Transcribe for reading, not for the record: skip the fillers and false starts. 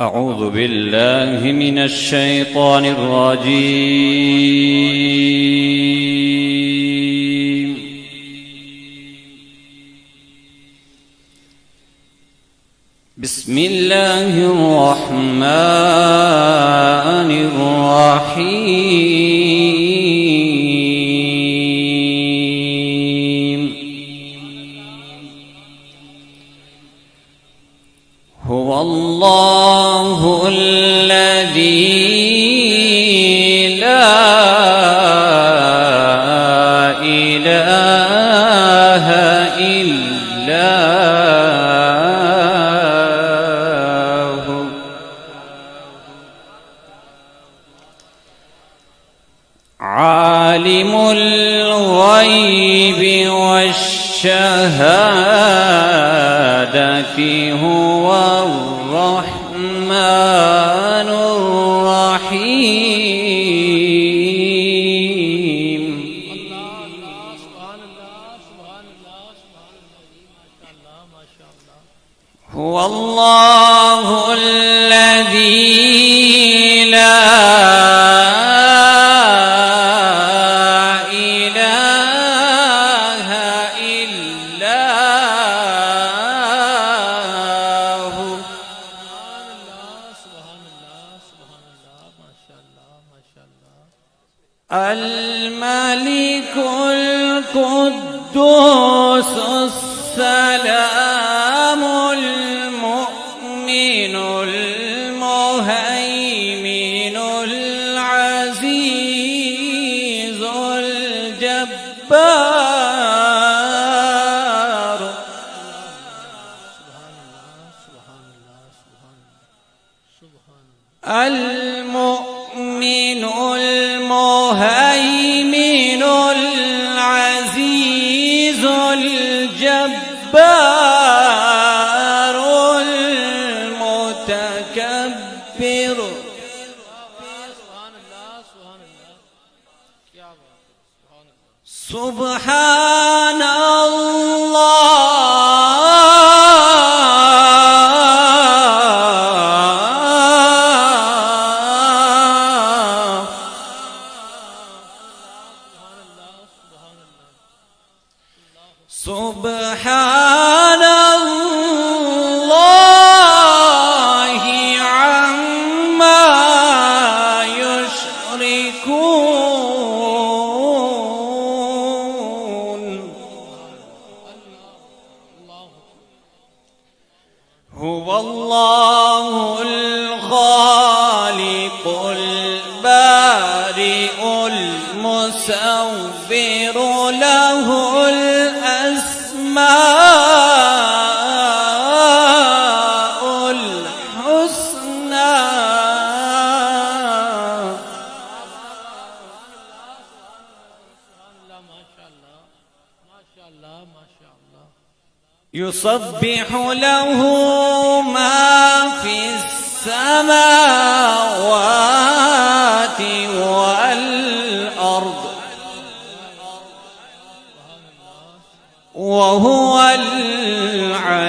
أعوذ بالله من الشيطان الرجيم. بسم الله الرحمن الرحيم. هو الله الذي لا إله إلا هو عالم الغيب والشهادة هو الرحمن الرحيم. هو الله الذي لا إله إلا هو الملك القدوس السلام المؤمن المهيمن العزيز الجبار. المؤمن المهيمن العزيز الجبار المتكبر. سبحان سبحان الله عما يشركون. هو الله الخالق البارئ المصور له الأسماء الحسنى. يسبح له ما في السماوات والأرض وهو العزيز